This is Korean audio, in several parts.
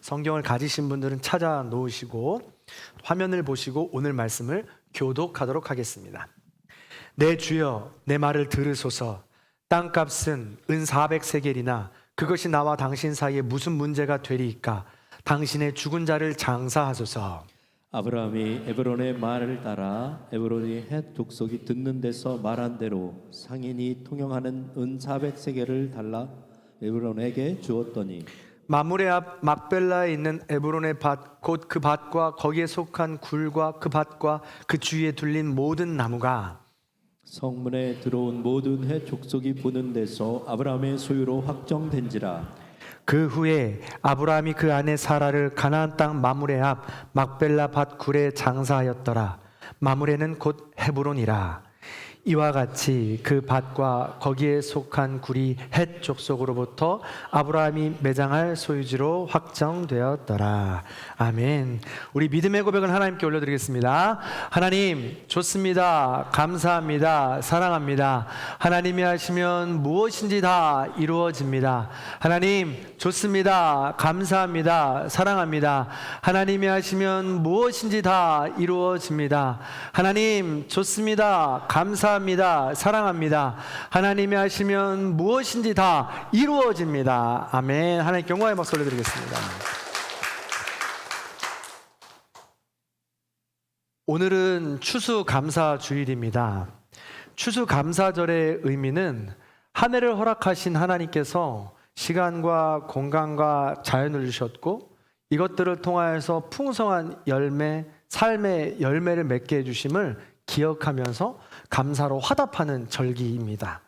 성경을 가지신 분들은 찾아 놓으시고 화면을 보시고 오늘 말씀을 교독하도록 하겠습니다. 내 주여 내 말을 들으소서. 땅값은 은 400세겔이나 그것이 나와 당신 사이에 무슨 문제가 되리이까. 당신의 죽은 자를 장사하소서. 아브라함이 에브론의 말을 따라 에브론이 헷 족속이 듣는 데서 말한 대로 상인이 통용하는 은 400세겔을 달라 에브론에게 주었더니 마므레 앞 막벨라에 있는 에브론의 밭 곧 그 밭과 거기에 속한 굴과 그 밭과 그 주위에 둘린 모든 나무가 성문에 들어온 모든 헷 족속이 보는 데서 아브라함의 소유로 확정된지라. 그 후에 아브라함이 그 아내 사라를 가나안 땅 마므레 앞 막벨라 밭 굴에 장사하였더라. 마므레는 곧 헤브론이라. 이와 같이 그 밭과 거기에 속한 굴이 헷 족속으로부터 아브라함이 매장할 소유지로 확정되었더라. 아멘. 우리 믿음의 고백은 하나님께 올려드리겠습니다. 하나님 좋습니다. 감사합니다. 사랑합니다. 하나님이 하시면 무엇인지 다 이루어집니다. 하나님 좋습니다. 감사합니다. 사랑합니다. 하나님이 하시면 무엇인지 다 이루어집니다. 하나님 좋습니다. 감사합니다. 사랑합니다. 하나님이 하시면 무엇인지 다 이루어집니다. 아멘. 하나님께 영광의 박수 올려드리겠습니다. 오늘은 추수감사주일입니다. 추수감사절의 의미는 한 해를 허락하신 하나님께서 시간과 공간과 자연을 주셨고 이것들을 통하여서 풍성한 열매, 삶의 열매를 맺게 해주심을 기억하면서 감사로 화답하는 절기입니다.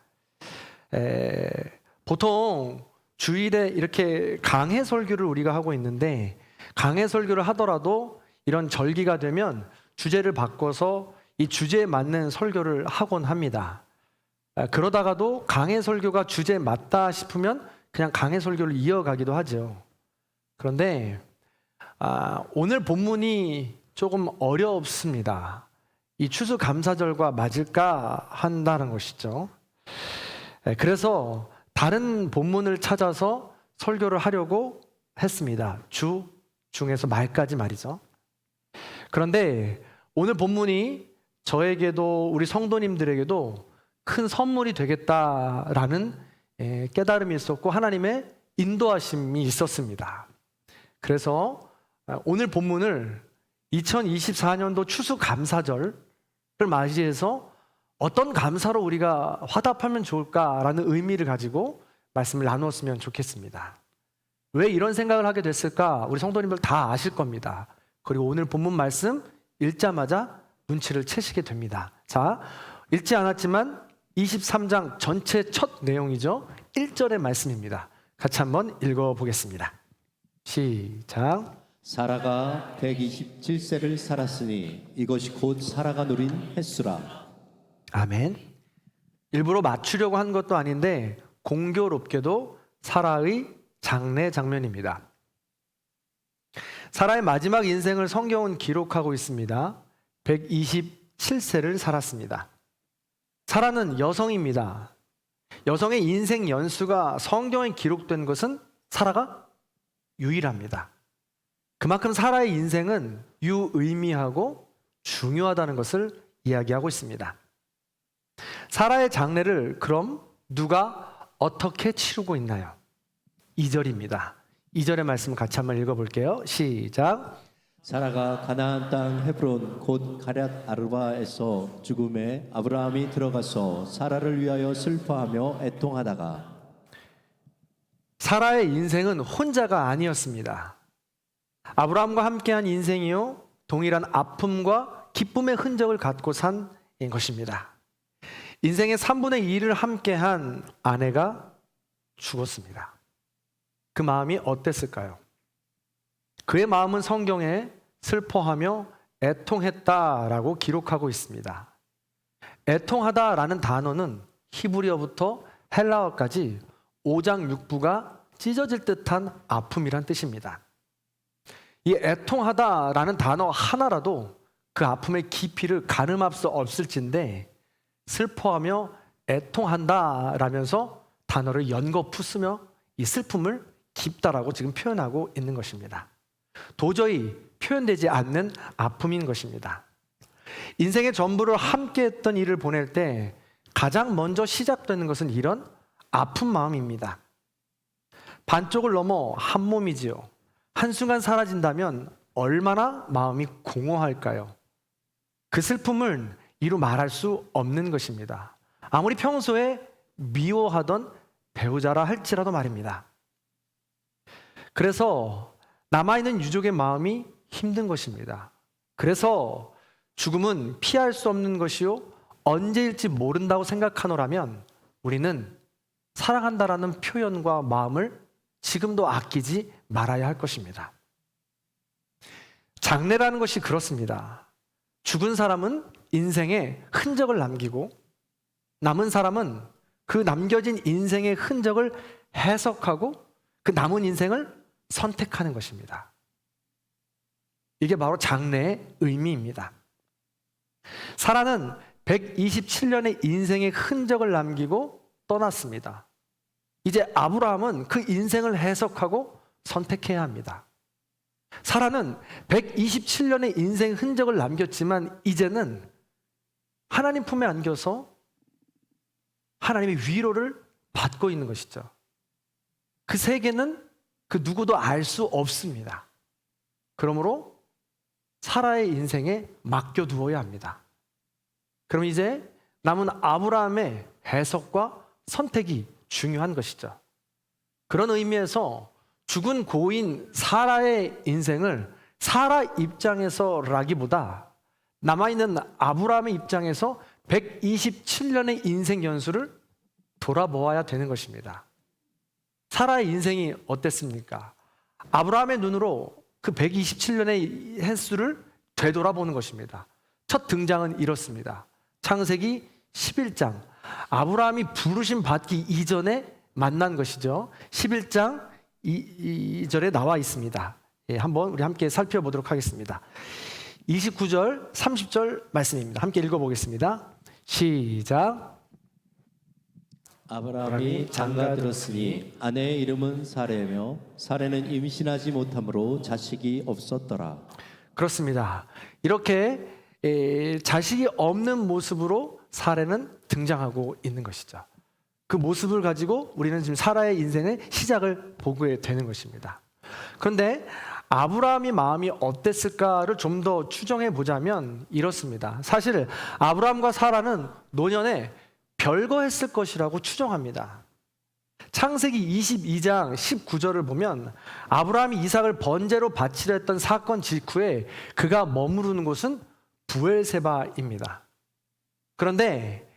보통 주일에 이렇게 강해 설교를 우리가 하고 있는데 강해 설교를 하더라도 이런 절기가 되면 주제를 바꿔서 이 주제에 맞는 설교를 하곤 합니다. 그러다가도 강해 설교가 주제에 맞다 싶으면 그냥 강해 설교를 이어가기도 하죠. 그런데 오늘 본문이 조금 어렵습니다. 이 추수감사절과 맞을까 한다는 것이죠. 그래서 다른 본문을 찾아서 설교를 하려고 했습니다. 주 중에서 말까지 말이죠. 그런데 오늘 본문이 저에게도 우리 성도님들에게도 큰 선물이 되겠다라는 깨달음이 있었고 하나님의 인도하심이 있었습니다. 그래서 오늘 본문을 2024년도 추수감사절을 맞이해서 어떤 감사로 우리가 화답하면 좋을까라는 의미를 가지고 말씀을 나누었으면 좋겠습니다. 왜 이런 생각을 하게 됐을까? 우리 성도님들 다 아실 겁니다. 그리고 오늘 본문 말씀 읽자마자 눈치를 채시게 됩니다. 자, 읽지 않았지만 23장 전체 첫 내용이죠. 1절의 말씀입니다. 같이 한번 읽어보겠습니다. 시작. 사라가 127세를 살았으니 이것이 곧 사라가 누린 횟수라. 아멘. 일부러 맞추려고 한 것도 아닌데 공교롭게도 사라의 장례 장면입니다. 사라의 마지막 인생을 성경은 기록하고 있습니다. 127세를 살았습니다. 사라는 여성입니다. 여성의 인생 연수가 성경에 기록된 것은 사라가 유일합니다. 그만큼 사라의 인생은 유의미하고 중요하다는 것을 이야기하고 있습니다. 사라의 장례를 그럼 누가 어떻게 치르고 있나요? 2절입니다. 2절의 말씀 같이 한번 읽어볼게요. 시작. 사라가 가나안 땅 헤브론 곧 가랴 아르바에서 죽음에 아브라함이 들어가서 사라를 위하여 슬퍼하며 애통하다가. 사라의 인생은 혼자가 아니었습니다. 아브라함과 함께한 인생이요 동일한 아픔과 기쁨의 흔적을 갖고 산 것입니다. 인생의 3분의 2를 함께한 아내가 죽었습니다. 그 마음이 어땠을까요? 그의 마음은 성경에 슬퍼하며 애통했다라고 기록하고 있습니다. 애통하다라는 단어는 히브리어부터 헬라어까지 5장 6부가 찢어질 듯한 아픔이란 뜻입니다. 이 애통하다라는 단어 하나라도 그 아픔의 깊이를 가늠할 수 없을진데 슬퍼하며 애통한다라면서 단어를 연거푸 쓰며 이 슬픔을 깊다라고 지금 표현하고 있는 것입니다. 도저히 표현되지 않는 아픔인 것입니다. 인생의 전부를 함께 했던 일을 보낼 때 가장 먼저 시작되는 것은 이런 아픈 마음입니다. 반쪽을 넘어 한 몸이지요. 한순간 사라진다면 얼마나 마음이 공허할까요? 그 슬픔을 이루 말할 수 없는 것입니다. 아무리 평소에 미워하던 배우자라 할지라도 말입니다. 그래서 남아있는 유족의 마음이 힘든 것입니다. 그래서 죽음은 피할 수 없는 것이요 언제일지 모른다고 생각하노라면 우리는 사랑한다라는 표현과 마음을 지금도 아끼지 말아야 할 것입니다. 장례라는 것이 그렇습니다. 죽은 사람은 인생에 흔적을 남기고 남은 사람은 그 남겨진 인생의 흔적을 해석하고 그 남은 인생을 선택하는 것입니다. 이게 바로 장례의 의미입니다. 사라는 127년의 인생의 흔적을 남기고 떠났습니다. 이제 아브라함은 그 인생을 해석하고 선택해야 합니다. 사라는 127년의 인생 흔적을 남겼지만 이제는 하나님 품에 안겨서 하나님의 위로를 받고 있는 것이죠. 그 세계는 그 누구도 알 수 없습니다. 그러므로 사라의 인생에 맡겨두어야 합니다. 그럼 이제 남은 아브라함의 해석과 선택이 중요한 것이죠. 그런 의미에서 죽은 고인 사라의 인생을 사라 입장에서라기보다 남아있는 아브라함의 입장에서 127년의 인생 연수를 돌아보아야 되는 것입니다. 사라의 인생이 어땠습니까? 아브라함의 눈으로 그 127년의 횟수를 되돌아보는 것입니다. 첫 등장은 이렇습니다. 창세기 11장, 아브라함이 부르심 받기 이전에 만난 것이죠. 11장 2절에 나와 있습니다. 한번 우리 함께 살펴보도록 하겠습니다. 29절, 30절 말씀입니다. 함께 읽어보겠습니다. 시작. 아브라함이 장가들었으니 아내의 이름은 사레며 사레는 임신하지 못하므로 자식이 없었더라. 그렇습니다. 이렇게 자식이 없는 모습으로 사레는 등장하고 있는 것이죠. 그 모습을 가지고 우리는 지금 사라의 인생의 시작을 보게 되는 것입니다. 그런데 아브라함의 마음이 어땠을까를 좀 더 추정해 보자면 이렇습니다. 사실 아브라함과 사라는 노년에 별거했을 것이라고 추정합니다. 창세기 22장 19절을 보면 아브라함이 이삭을 번제로 바치려 했던 사건 직후에 그가 머무르는 곳은 부엘세바입니다. 그런데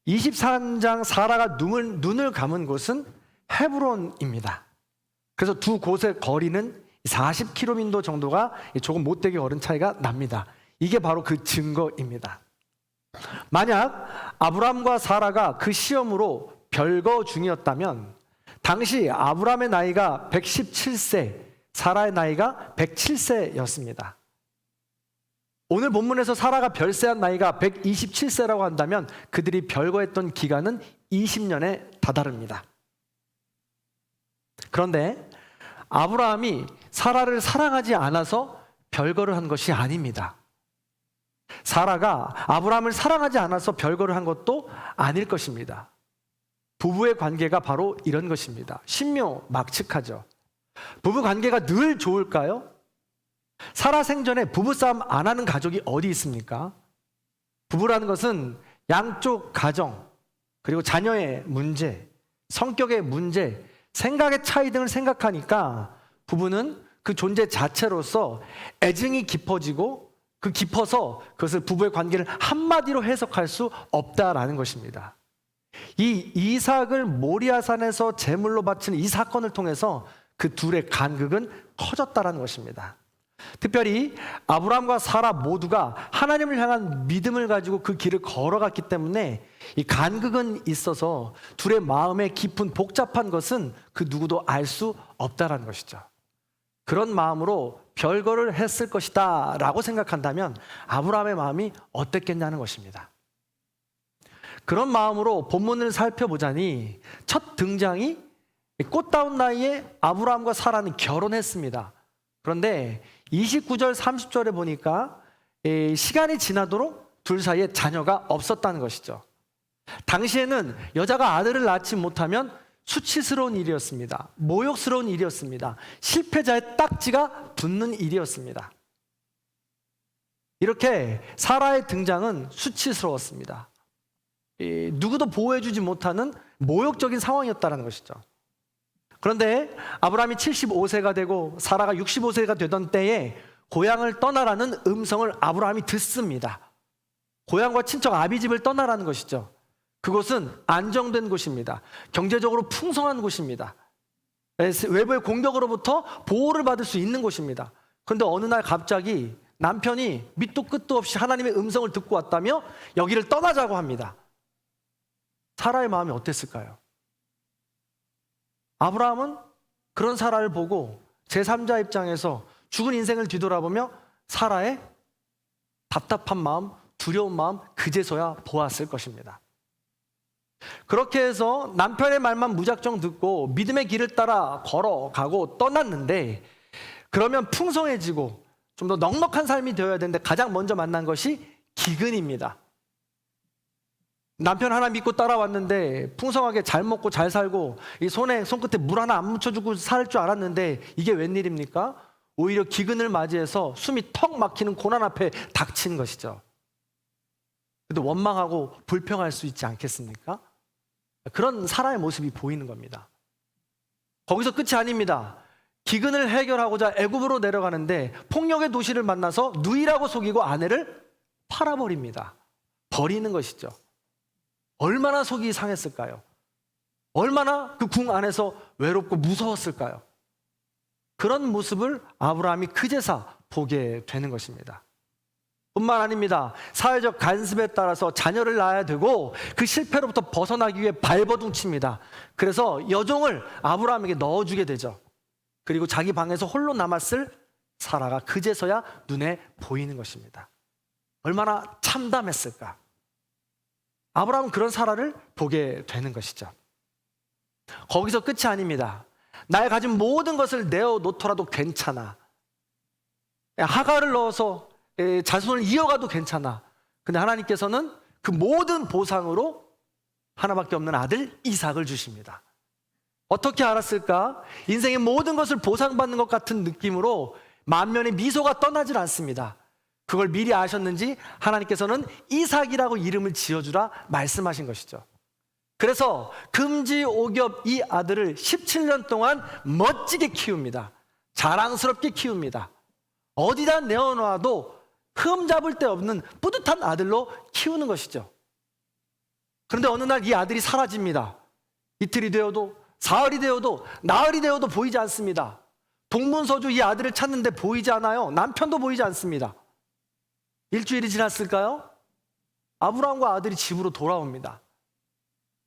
23장 사라가 눈을 감은 곳은 헤브론입니다. 그래서 두 곳의 거리는 40km 정도가 조금 못되게 걸은 차이가 납니다. 이게 바로 그 증거입니다. 만약 아브라함과 사라가 그 시험으로 별거 중이었다면 당시 아브라함의 나이가 117세, 사라의 나이가 107세였습니다. 오늘 본문에서 사라가 별세한 나이가 127세라고 한다면 그들이 별거했던 기간은 20년에 다다릅니다. 그런데 아브라함이 사라를 사랑하지 않아서 별거를 한 것이 아닙니다. 사라가 아브라함을 사랑하지 않아서 별거를 한 것도 아닐 것입니다. 부부의 관계가 바로 이런 것입니다. 신묘막측하죠. 부부 관계가 늘 좋을까요? 사라 생전에 부부싸움 안 하는 가족이 어디 있습니까? 부부라는 것은 양쪽 가정, 그리고 자녀의 문제, 성격의 문제, 생각의 차이 등을 생각하니까 부부는 그 존재 자체로서 애증이 깊어지고 그 깊어서 그것을 부부의 관계를 한마디로 해석할 수 없다라는 것입니다. 이 이삭을 모리아산에서 제물로 바치는 이 사건을 통해서 그 둘의 간극은 커졌다라는 것입니다. 특별히 아브라함과 사라 모두가 하나님을 향한 믿음을 가지고 그 길을 걸어갔기 때문에 이 간극은 있어서 둘의 마음의 깊은 복잡한 것은 그 누구도 알 수 없다라는 것이죠. 그런 마음으로 별거를 했을 것이다 라고 생각한다면 아브라함의 마음이 어땠겠냐는 것입니다. 그런 마음으로 본문을 살펴보자니 첫 등장이 꽃다운 나이에 아브라함과 사라는 결혼했습니다. 그런데 29절 30절에 보니까 시간이 지나도록 둘 사이에 자녀가 없었다는 것이죠. 당시에는 여자가 아들을 낳지 못하면 수치스러운 일이었습니다. 모욕스러운 일이었습니다. 실패자의 딱지가 붙는 일이었습니다. 이렇게 사라의 등장은 수치스러웠습니다. 누구도 보호해주지 못하는 모욕적인 상황이었다는 것이죠. 그런데 아브라함이 75세가 되고 사라가 65세가 되던 때에 고향을 떠나라는 음성을 아브라함이 듣습니다. 고향과 친척 아비집을 떠나라는 것이죠. 그곳은 안정된 곳입니다. 경제적으로 풍성한 곳입니다. 외부의 공격으로부터 보호를 받을 수 있는 곳입니다. 그런데 어느 날 갑자기 남편이 밑도 끝도 없이 하나님의 음성을 듣고 왔다며 여기를 떠나자고 합니다. 사라의 마음이 어땠을까요? 아브라함은 그런 사라를 보고 제3자 입장에서 죽은 인생을 뒤돌아보며 사라의 답답한 마음, 두려운 마음 그제서야 보았을 것입니다. 그렇게 해서 남편의 말만 무작정 듣고 믿음의 길을 따라 걸어가고 떠났는데, 그러면 풍성해지고 좀 더 넉넉한 삶이 되어야 되는데 가장 먼저 만난 것이 기근입니다. 남편 하나 믿고 따라왔는데 풍성하게 잘 먹고 잘 살고 이 손끝에 물 하나 안 묻혀주고 살 줄 알았는데 이게 웬일입니까? 오히려 기근을 맞이해서 숨이 턱 막히는 고난 앞에 닥친 것이죠. 근데 원망하고 불평할 수 있지 않겠습니까? 그런 사라의 모습이 보이는 겁니다. 거기서 끝이 아닙니다. 기근을 해결하고자 애굽으로 내려가는데 폭력의 도시를 만나서 누이라고 속이고 아내를 팔아버립니다. 버리는 것이죠. 얼마나 속이 상했을까요? 얼마나 그 궁 안에서 외롭고 무서웠을까요? 그런 모습을 아브라함이 그제서 보게 되는 것입니다. 뿐만 아닙니다. 사회적 간섭에 따라서 자녀를 낳아야 되고 그 실패로부터 벗어나기 위해 발버둥칩니다. 그래서 여종을 아브라함에게 넣어주게 되죠. 그리고 자기 방에서 홀로 남았을 사라가 그제서야 눈에 보이는 것입니다. 얼마나 참담했을까? 아브라함은 그런 사라를 보게 되는 것이죠. 거기서 끝이 아닙니다. 나의 가진 모든 것을 내어놓더라도 괜찮아. 하가를 넣어서 자손을 이어가도 괜찮아. 근데 하나님께서는 그 모든 보상으로 하나밖에 없는 아들 이삭을 주십니다. 어떻게 알았을까? 인생의 모든 것을 보상받는 것 같은 느낌으로 만면의 미소가 떠나질 않습니다. 그걸 미리 아셨는지 하나님께서는 이삭이라고 이름을 지어주라 말씀하신 것이죠. 그래서 금지오겹 이 아들을 17년 동안 멋지게 키웁니다. 자랑스럽게 키웁니다. 어디다 내어놔도 흠잡을 데 없는 뿌듯한 아들로 키우는 것이죠. 그런데 어느 날 이 아들이 사라집니다. 이틀이 되어도 사흘이 되어도 나흘이 되어도 보이지 않습니다. 동문서주 이 아들을 찾는데 보이지 않아요. 남편도 보이지 않습니다. 일주일이 지났을까요? 아브라함과 아들이 집으로 돌아옵니다.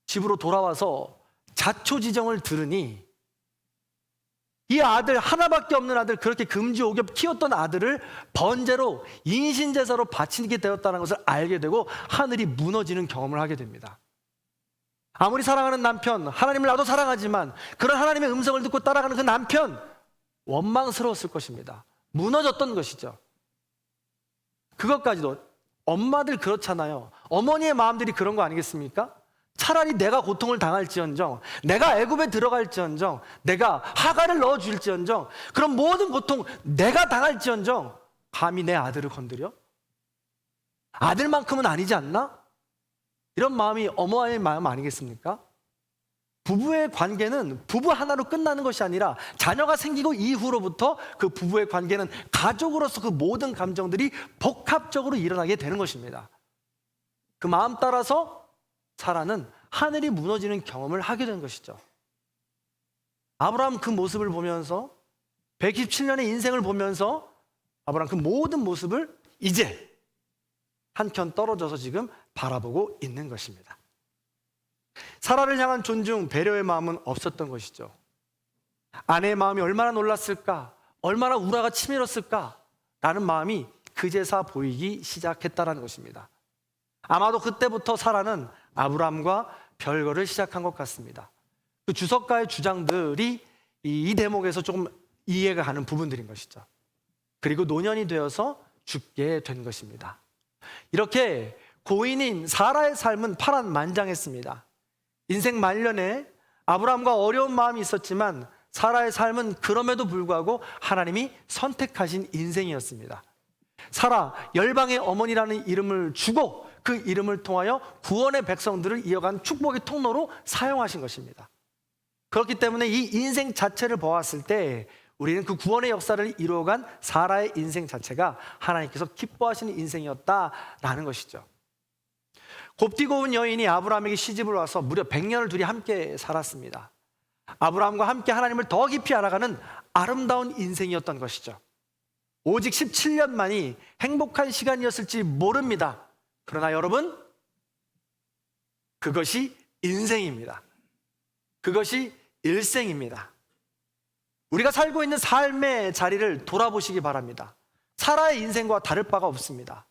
집으로 돌아와서 자초지정을 들으니 이 아들, 하나밖에 없는 아들, 그렇게 금지오겹 키웠던 아들을 번제로 인신제사로 바치게 되었다는 것을 알게 되고 하늘이 무너지는 경험을 하게 됩니다. 아무리 사랑하는 남편, 하나님을 나도 사랑하지만 그런 하나님의 음성을 듣고 따라가는 그 남편, 원망스러웠을 것입니다. 무너졌던 것이죠. 그것까지도 엄마들 그렇잖아요. 어머니의 마음들이 그런 거 아니겠습니까? 차라리 내가 고통을 당할지언정, 내가 애굽에 들어갈지언정, 내가 하가를 넣어줄지언정, 그런 모든 고통 내가 당할지언정 감히 내 아들을 건드려? 아들만큼은 아니지 않나? 이런 마음이 어머니의 마음 아니겠습니까? 부부의 관계는 부부 하나로 끝나는 것이 아니라 자녀가 생기고 이후로부터 그 부부의 관계는 가족으로서 그 모든 감정들이 복합적으로 일어나게 되는 것입니다. 그 마음 따라서 사라는 하늘이 무너지는 경험을 하게 된 것이죠. 아브라함 그 모습을 보면서 127년의 인생을 보면서 아브라함 그 모든 모습을 이제 한켠 떨어져서 지금 바라보고 있는 것입니다. 사라를 향한 존중, 배려의 마음은 없었던 것이죠. 아내의 마음이 얼마나 놀랐을까, 얼마나 우라가 치밀었을까 라는 마음이 그제서 보이기 시작했다는 것입니다. 아마도 그때부터 사라는 아브라함과 별거를 시작한 것 같습니다. 그 주석가의 주장들이 이 대목에서 조금 이해가 가는 부분들인 것이죠. 그리고 노년이 되어서 죽게 된 것입니다. 이렇게 고인인 사라의 삶은 파란만장했습니다. 인생 말년에 아브라함과 어려운 마음이 있었지만 사라의 삶은 그럼에도 불구하고 하나님이 선택하신 인생이었습니다. 사라, 열방의 어머니라는 이름을 주고 그 이름을 통하여 구원의 백성들을 이어간 축복의 통로로 사용하신 것입니다. 그렇기 때문에 이 인생 자체를 보았을 때 우리는 그 구원의 역사를 이루어간 사라의 인생 자체가 하나님께서 기뻐하시는 인생이었다라는 것이죠. 곱디고운 여인이 아브라함에게 시집을 와서 무려 100년을 둘이 함께 살았습니다. 아브라함과 함께 하나님을 더 깊이 알아가는 아름다운 인생이었던 것이죠. 오직 17년만이 행복한 시간이었을지 모릅니다. 그러나 여러분, 그것이 인생입니다. 그것이 일생입니다. 우리가 살고 있는 삶의 자리를 돌아보시기 바랍니다. 사라의 인생과 다를 바가 없습니다.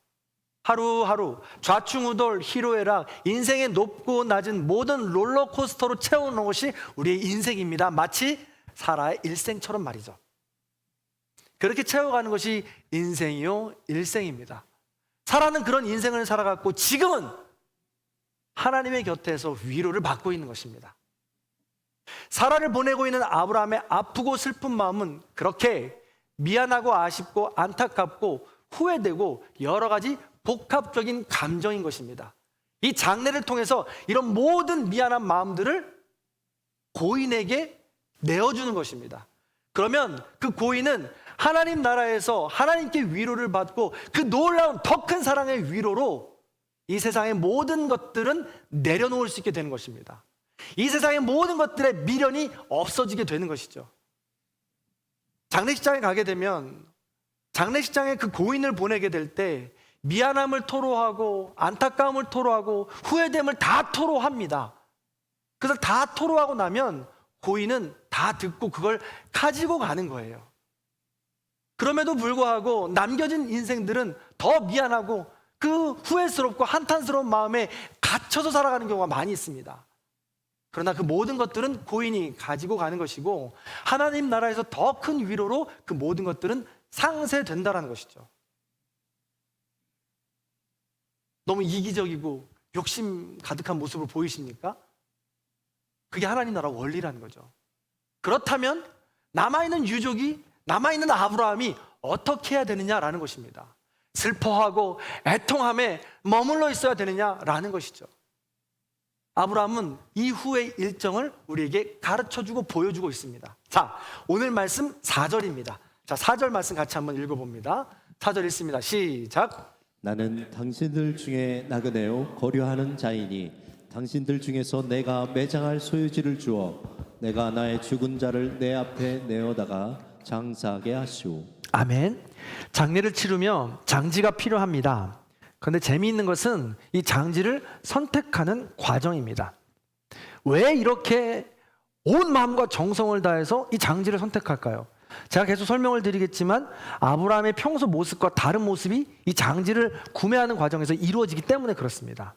하루하루 좌충우돌 희로애락 인생의 높고 낮은 모든 롤러코스터로 채워놓은 것이 우리의 인생입니다. 마치 사라의 일생처럼 말이죠. 그렇게 채워가는 것이 인생이요 일생입니다. 사라는 그런 인생을 살아갔고 지금은 하나님의 곁에서 위로를 받고 있는 것입니다. 사라를 보내고 있는 아브라함의 아프고 슬픈 마음은 그렇게 미안하고 아쉽고 안타깝고 후회되고 여러 가지 복합적인 감정인 것입니다. 이 장례를 통해서 이런 모든 미안한 마음들을 고인에게 내어주는 것입니다. 그러면 그 고인은 하나님 나라에서 하나님께 위로를 받고 그 놀라운 더 큰 사랑의 위로로 이 세상의 모든 것들은 내려놓을 수 있게 되는 것입니다. 이 세상의 모든 것들의 미련이 없어지게 되는 것이죠. 장례식장에 가게 되면 장례식장에 그 고인을 보내게 될 때 미안함을 토로하고 안타까움을 토로하고 후회됨을 다 토로합니다. 그래서 다 토로하고 나면 고인은 다 듣고 그걸 가지고 가는 거예요. 그럼에도 불구하고 남겨진 인생들은 더 미안하고 그 후회스럽고 한탄스러운 마음에 갇혀서 살아가는 경우가 많이 있습니다. 그러나 그 모든 것들은 고인이 가지고 가는 것이고 하나님 나라에서 더 큰 위로로 그 모든 것들은 상쇄된다는 것이죠. 너무 이기적이고 욕심 가득한 모습을 보이십니까? 그게 하나님 나라 원리라는 거죠. 그렇다면 남아있는 유족이 남아있는 아브라함이 어떻게 해야 되느냐라는 것입니다. 슬퍼하고 애통함에 머물러 있어야 되느냐라는 것이죠. 아브라함은 이후의 일정을 우리에게 가르쳐주고 보여주고 있습니다. 자, 오늘 말씀 4절입니다. 자, 4절 말씀 같이 한번 읽어봅니다. 4절 읽습니다. 시작. 나는 당신들 중에 나그네요 거류하는 자이니 당신들 중에서 내가 매장할 소유지를 주어 내가 나의 죽은 자를 내 앞에 내어다가 장사하게 하시오. 아멘. 장례를 치르며 장지가 필요합니다. 그런데 재미있는 것은 이 장지를 선택하는 과정입니다. 왜 이렇게 온 마음과 정성을 다해서 이 장지를 선택할까요? 제가 계속 설명을 드리겠지만 아브라함의 평소 모습과 다른 모습이 이 장지를 구매하는 과정에서 이루어지기 때문에 그렇습니다.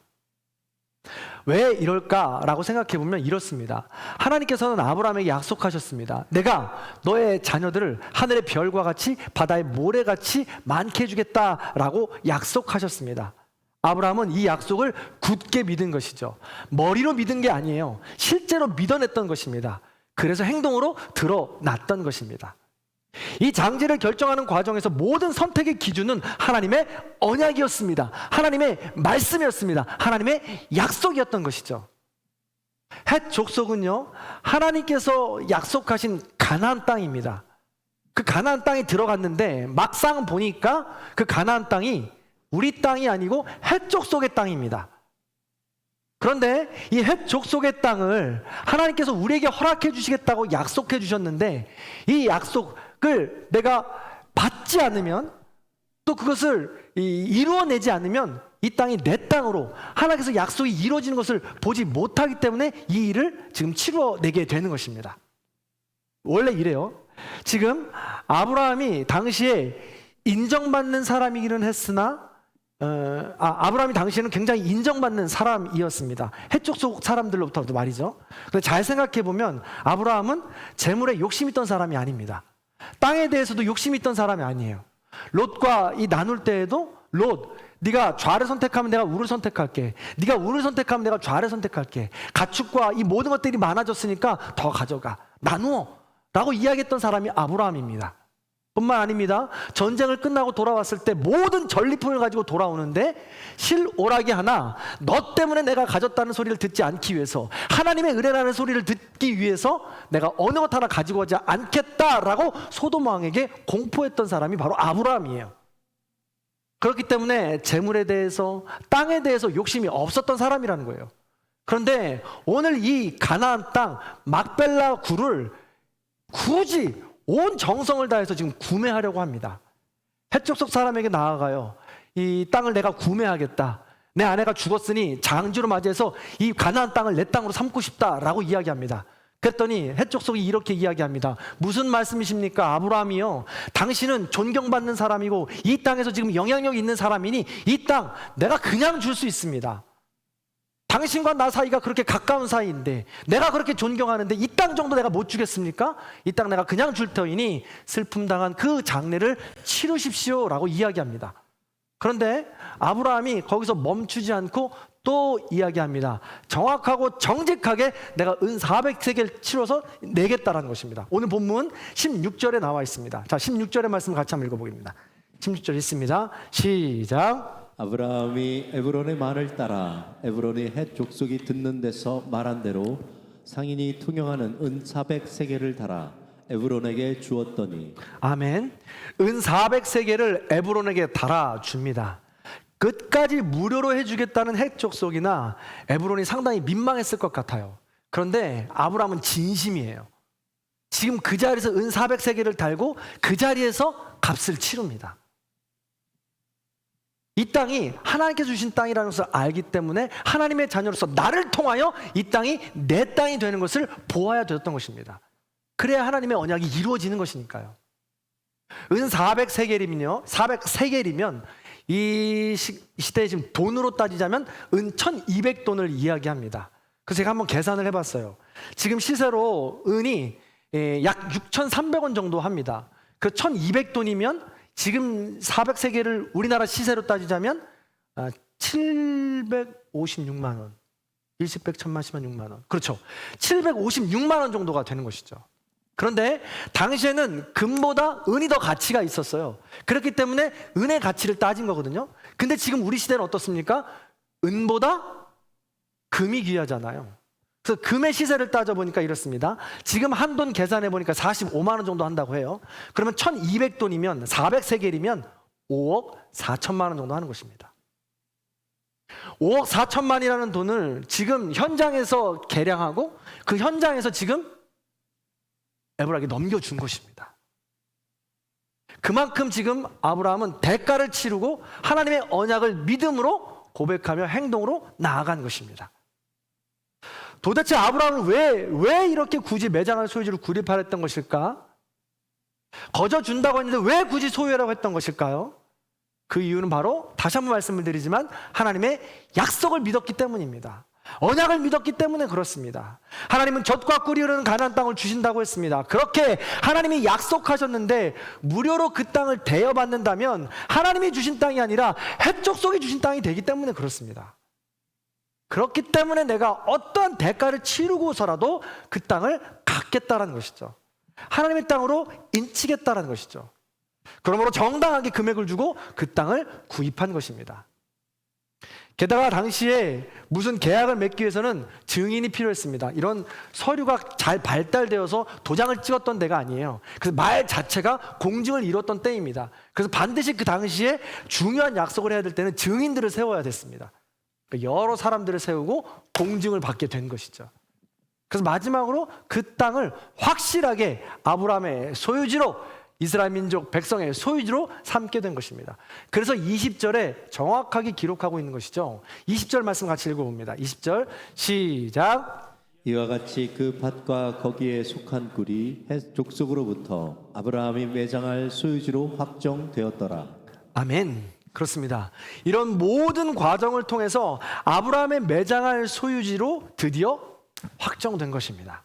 왜 이럴까라고 생각해 보면 이렇습니다. 하나님께서는 아브라함에게 약속하셨습니다. 내가 너의 자녀들을 하늘의 별과 같이 바다의 모래같이 많게 해주겠다라고 약속하셨습니다. 아브라함은 이 약속을 굳게 믿은 것이죠. 머리로 믿은 게 아니에요. 실제로 믿어냈던 것입니다. 그래서 행동으로 드러났던 것입니다. 이 장지를 결정하는 과정에서 모든 선택의 기준은 하나님의 언약이었습니다. 하나님의 말씀이었습니다. 하나님의 약속이었던 것이죠. 헷 족속은요, 하나님께서 약속하신 가나안 땅입니다. 그 가나안 땅에 들어갔는데 막상 보니까 그 가나안 땅이 우리 땅이 아니고 헷 족속의 땅입니다. 그런데 이 헷 족속의 땅을 하나님께서 우리에게 허락해 주시겠다고 약속해 주셨는데 이 약속을 내가 받지 않으면 또 그것을 이루어내지 않으면 이 땅이 내 땅으로 하나님께서 약속이 이루어지는 것을 보지 못하기 때문에 이 일을 지금 치루어내게 되는 것입니다. 원래 이래요. 지금 아브라함이 당시에 인정받는 사람이기는 했으나 아브라함이 당시에는 굉장히 인정받는 사람이었습니다. 해쪽 속 사람들로부터도 말이죠. 근데 잘 생각해 보면 아브라함은 재물에 욕심 있던 사람이 아닙니다. 땅에 대해서도 욕심 있던 사람이 아니에요. 롯과 이 나눌 때에도 롯, 네가 좌를 선택하면 내가 우를 선택할게. 네가 우를 선택하면 내가 좌를 선택할게. 가축과 이 모든 것들이 많아졌으니까 더 가져가. 나누어. 라고 이야기했던 사람이 아브라함입니다. 뿐만 아닙니다. 전쟁을 끝나고 돌아왔을 때 모든 전리품을 가지고 돌아오는데 실오라기 하나, 너 때문에 내가 가졌다는 소리를 듣지 않기 위해서, 하나님의 은혜라는 소리를 듣기 위해서 내가 어느 것 하나 가지고 오지 않겠다라고 소돔 왕에게 공포했던 사람이 바로 아브라함이에요. 그렇기 때문에 재물에 대해서, 땅에 대해서 욕심이 없었던 사람이라는 거예요. 그런데 오늘 이 가나안 땅 막벨라 굴을 굳이 온 정성을 다해서 지금 구매하려고 합니다. 해쪽 속 사람에게 나아가요. 이 땅을 내가 구매하겠다. 내 아내가 죽었으니 장주로 맞이해서 이 가나안 땅을 내 땅으로 삼고 싶다라고 이야기합니다. 그랬더니 해쪽 속이 이렇게 이야기합니다. 무슨 말씀이십니까? 아브라함이요, 당신은 존경받는 사람이고 이 땅에서 지금 영향력 있는 사람이니 이 땅 내가 그냥 줄 수 있습니다. 당신과 나 사이가 그렇게 가까운 사이인데, 내가 그렇게 존경하는데 이 땅 정도 내가 못 주겠습니까? 이 땅 내가 그냥 줄 터이니 슬픔 당한 그 장례를 치르십시오 라고 이야기합니다. 그런데 아브라함이 거기서 멈추지 않고 또 이야기합니다. 정확하고 정직하게 내가 은 400세겔 치러서 내겠다라는 것입니다. 오늘 본문 16절에 나와 있습니다. 자, 16절의 말씀 같이 한번 읽어보겠습니다. 16절 있습니다. 시작. 아브라함이 에브론의 말을 따라 에브론이 헷 족속이 듣는 데서 말한 대로 상인이 통용하는 은 400세겔을 달아 에브론에게 주었더니. 아멘. 은 400세겔을 에브론에게 달아줍니다. 끝까지 무료로 해주겠다는 헷 족속이나 에브론이 상당히 민망했을 것 같아요. 그런데 아브라함은 진심이에요. 지금 그 자리에서 은 400세겔을 달고 그 자리에서 값을 치릅니다. 이 땅이 하나님께 주신 땅이라는 것을 알기 때문에 하나님의 자녀로서 나를 통하여 이 땅이 내 땅이 되는 것을 보아야 되었던 것입니다. 그래야 하나님의 언약이 이루어지는 것이니까요. 은 400세겔이면요, 400세겔이면 이 시대에 지금 돈으로 따지자면 은 1200돈을 이야기합니다. 그래서 제가 한번 계산을 해봤어요. 지금 시세로 은이 약 6,300원 정도 합니다. 그 1200돈이면 지금 400세겔을 우리나라 시세로 따지자면 756만 원. 일시백 천만 10만 6만 원. 그렇죠. 756만 원 정도가 되는 것이죠. 그런데 당시에는 금보다 은이 더 가치가 있었어요. 그렇기 때문에 은의 가치를 따진 거거든요. 근데 지금 우리 시대는 어떻습니까? 은보다 금이 귀하잖아요. 그래서 금의 시세를 따져보니까 이렇습니다. 지금 한 돈 계산해 보니까 45만 원 정도 한다고 해요. 그러면 1200돈이면 400세겔이면 5억 4천만 원 정도 하는 것입니다. 5억 4천만이라는 돈을 지금 현장에서 계량하고 그 현장에서 지금 에브라에게 넘겨준 것입니다. 그만큼 지금 아브라함은 대가를 치르고 하나님의 언약을 믿음으로 고백하며 행동으로 나아간 것입니다. 도대체 아브라함은 왜 이렇게 굳이 매장할 소유지를 구입하랬던 것일까? 거저 준다고 했는데 왜 굳이 소유하라고 했던 것일까요? 그 이유는 바로 다시 한번 말씀을 드리지만 하나님의 약속을 믿었기 때문입니다. 언약을 믿었기 때문에 그렇습니다. 하나님은 젖과 꿀이 흐르는 가나안 땅을 주신다고 했습니다. 그렇게 하나님이 약속하셨는데 무료로 그 땅을 대여받는다면 하나님이 주신 땅이 아니라 헷족속이 주신 땅이 되기 때문에 그렇습니다. 그렇기 때문에 내가 어떠한 대가를 치르고서라도 그 땅을 갖겠다라는 것이죠. 하나님의 땅으로 인치겠다라는 것이죠. 그러므로 정당하게 금액을 주고 그 땅을 구입한 것입니다. 게다가 당시에 무슨 계약을 맺기 위해서는 증인이 필요했습니다. 이런 서류가 잘 발달되어서 도장을 찍었던 데가 아니에요. 그래서 말 자체가 공증을 이뤘던 때입니다. 그래서 반드시 그 당시에 중요한 약속을 해야 될 때는 증인들을 세워야 됐습니다. 그러니까 여러 사람들을 세우고 공증을 받게 된 것이죠. 그래서 마지막으로 그 땅을 확실하게 아브라함의 소유지로, 이스라엘 민족 백성의 소유지로 삼게 된 것입니다. 그래서 20절에 정확하게 기록하고 있는 것이죠. 20절 말씀 같이 읽어봅니다. 20절 시작. 이와 같이 그 밭과 거기에 속한 꿀이 헷 족속으로부터 아브라함이 매장할 소유지로 확정되었더라. 아멘. 그렇습니다. 이런 모든 과정을 통해서 아브라함의 매장할 소유지로 드디어 확정된 것입니다.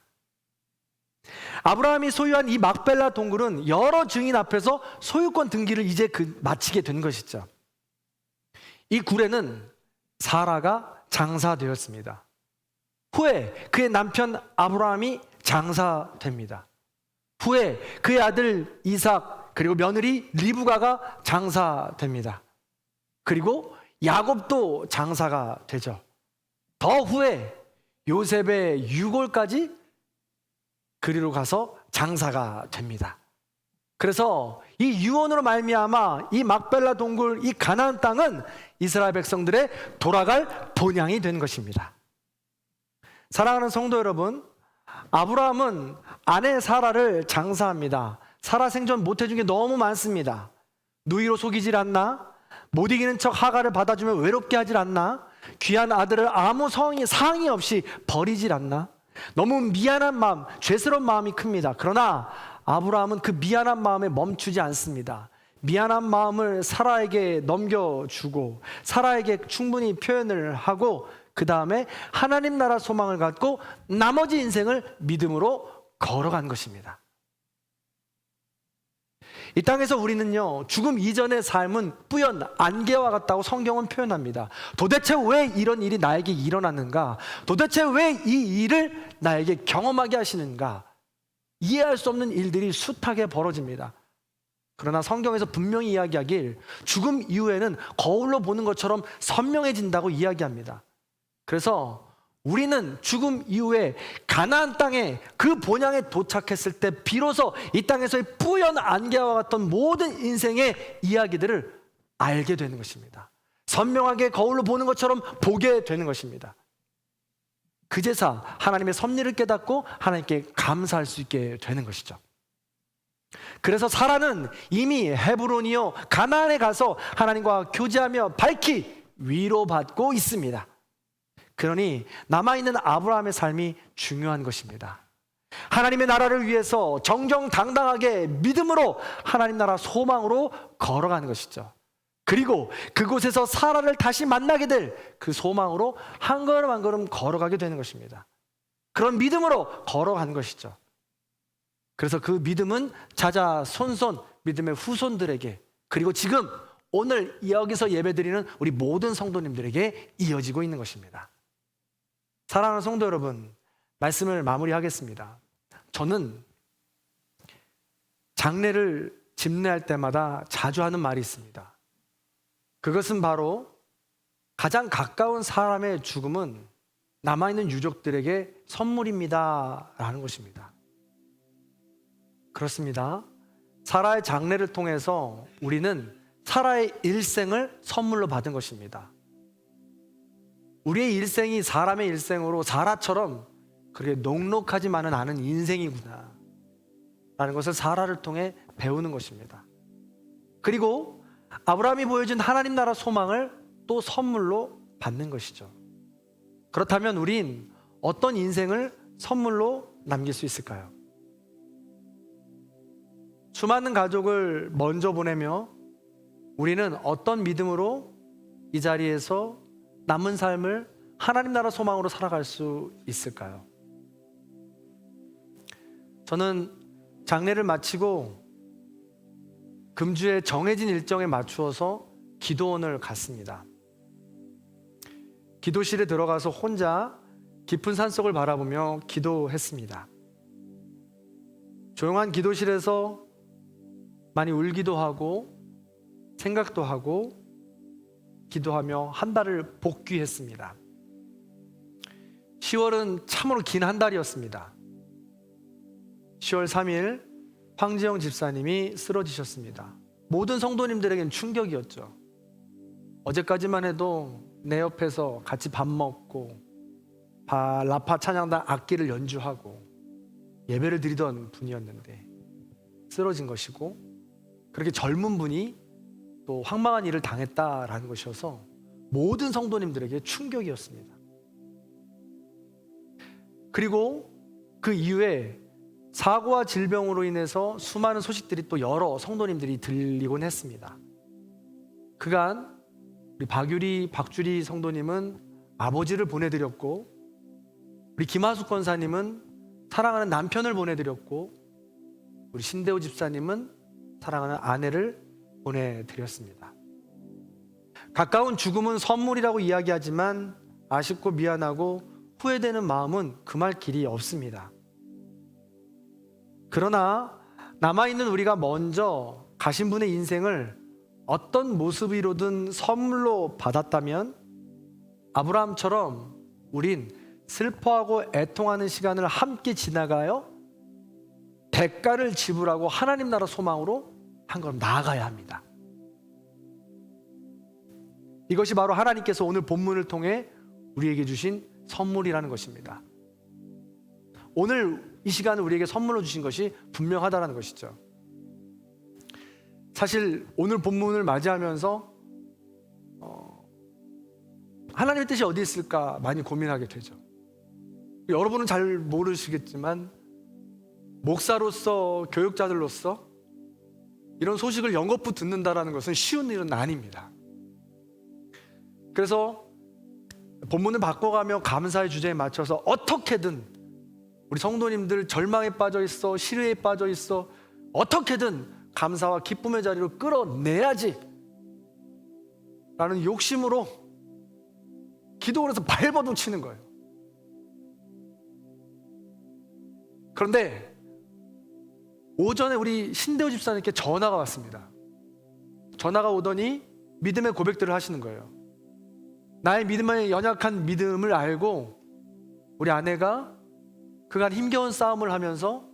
아브라함이 소유한 이 막벨라 동굴은 여러 증인 앞에서 소유권 등기를 이제 마치게 된 것이죠. 이 굴에는 사라가 장사되었습니다. 후에 그의 남편 아브라함이 장사됩니다. 후에 그의 아들 이삭 그리고 며느리 리브가가 장사됩니다. 그리고 야곱도 장사가 되죠. 더 후에 요셉의 유골까지 그리로 가서 장사가 됩니다. 그래서 이 유언으로 말미암아 이 막벨라 동굴, 이 가나안 땅은 이스라엘 백성들의 돌아갈 본향이 된 것입니다. 사랑하는 성도 여러분, 아브라함은 아내 사라를 장사합니다. 사라 생전 못해준 게 너무 많습니다. 누이로 속이질 않나? 못 이기는 척 하가를 받아주면 외롭게 하질 않나? 귀한 아들을 아무 상의 없이 버리질 않나? 너무 미안한 마음, 죄스러운 마음이 큽니다. 그러나 아브라함은 그 미안한 마음에 멈추지 않습니다. 미안한 마음을 사라에게 넘겨주고 사라에게 충분히 표현을 하고 그 다음에 하나님 나라 소망을 갖고 나머지 인생을 믿음으로 걸어간 것입니다. 이 땅에서 우리는요, 죽음 이전의 삶은 뿌연 안개와 같다고 성경은 표현합니다. 도대체 왜 이런 일이 나에게 일어났는가? 도대체 왜 이 일을 나에게 경험하게 하시는가? 이해할 수 없는 일들이 숱하게 벌어집니다. 그러나 성경에서 분명히 이야기하길 죽음 이후에는 거울로 보는 것처럼 선명해진다고 이야기합니다. 그래서 우리는 죽음 이후에 가나안 땅에 그 본향에 도착했을 때 비로소 이 땅에서의 뿌연 안개와 같던 모든 인생의 이야기들을 알게 되는 것입니다. 선명하게 거울로 보는 것처럼 보게 되는 것입니다. 그제서 하나님의 섭리를 깨닫고 하나님께 감사할 수 있게 되는 것이죠. 그래서 사라는 이미 헤브론이요 가나안에 가서 하나님과 교제하며 밝히 위로받고 있습니다. 그러니 남아있는 아브라함의 삶이 중요한 것입니다. 하나님의 나라를 위해서 정정당당하게 믿음으로 하나님 나라 소망으로 걸어가는 것이죠. 그리고 그곳에서 사라를 다시 만나게 될 그 소망으로 한 걸음 한 걸음 걸어가게 되는 것입니다. 그런 믿음으로 걸어간 것이죠. 그래서 그 믿음은 자자손손 믿음의 후손들에게 그리고 지금 오늘 여기서 예배드리는 우리 모든 성도님들에게 이어지고 있는 것입니다. 사랑하는 성도 여러분, 말씀을 마무리하겠습니다. 저는 장례를 집례할 때마다 자주 하는 말이 있습니다. 그것은 바로 가장 가까운 사람의 죽음은 남아있는 유족들에게 선물입니다 라는 것입니다. 그렇습니다. 사라의 장례를 통해서 우리는 사라의 일생을 선물로 받은 것입니다. 우리의 일생이 사람의 일생으로 사라처럼 그렇게 녹록하지만은 않은 인생이구나 라는 것을 사라를 통해 배우는 것입니다. 그리고 아브라함이 보여준 하나님 나라 소망을 또 선물로 받는 것이죠. 그렇다면 우린 어떤 인생을 선물로 남길 수 있을까요? 수많은 가족을 먼저 보내며 우리는 어떤 믿음으로 이 자리에서 남은 삶을 하나님 나라 소망으로 살아갈 수 있을까요? 저는 장례를 마치고 금주에 정해진 일정에 맞추어서 기도원을 갔습니다. 기도실에 들어가서 혼자 깊은 산속을 바라보며 기도했습니다. 조용한 기도실에서 많이 울기도 하고 생각도 하고 기도하며 한 달을 복귀했습니다. 10월은 참으로 긴 한 달이었습니다. 10월 3일 황지영 집사님이 쓰러지셨습니다. 모든 성도님들에겐 충격이었죠. 어제까지만 해도 내 옆에서 같이 밥 먹고 라파 찬양단 악기를 연주하고 예배를 드리던 분이었는데 쓰러진 것이고, 그렇게 젊은 분이 또 황망한 일을 당했다라는 것이어서 모든 성도님들에게 충격이었습니다. 그리고 그 이후에 사고와 질병으로 인해서 수많은 소식들이 또 여러 성도님들이 들리곤 했습니다. 그간 우리 박주리 성도님은 아버지를 보내드렸고, 우리 김하숙 권사님은 사랑하는 남편을 보내드렸고, 우리 신대호 집사님은 사랑하는 아내를 보내드렸습니다. 가까운 죽음은 선물이라고 이야기하지만 아쉽고 미안하고 후회되는 마음은 금할 길이 없습니다. 그러나 남아있는 우리가 먼저 가신 분의 인생을 어떤 모습이로든 선물로 받았다면 아브라함처럼 우린 슬퍼하고 애통하는 시간을 함께 지나가요 대가를 지불하고 하나님 나라 소망으로 한 걸음 나아가야 합니다. 이것이 바로 하나님께서 오늘 본문을 통해 우리에게 주신 선물이라는 것입니다. 오늘 이 시간을 우리에게 선물로 주신 것이 분명하다는 것이죠. 사실 오늘 본문을 맞이하면서 하나님의 뜻이 어디 있을까 많이 고민하게 되죠. 여러분은 잘 모르시겠지만 목사로서, 교육자들로서 이런 소식을 연거푸 듣는다는 것은 쉬운 일은 아닙니다. 그래서 본문을 바꿔가며 감사의 주제에 맞춰서 어떻게든 우리 성도님들 절망에 빠져 있어, 시류에 빠져 있어, 어떻게든 감사와 기쁨의 자리로 끌어내야지 라는 욕심으로 기도를 해서 발버둥 치는 거예요. 그런데 오전에 우리 신대호 집사님께 전화가 왔습니다. 전화가 오더니 믿음의 고백들을 하시는 거예요. 나의 믿음의 연약한 믿음을 알고 우리 아내가 그간 힘겨운 싸움을 하면서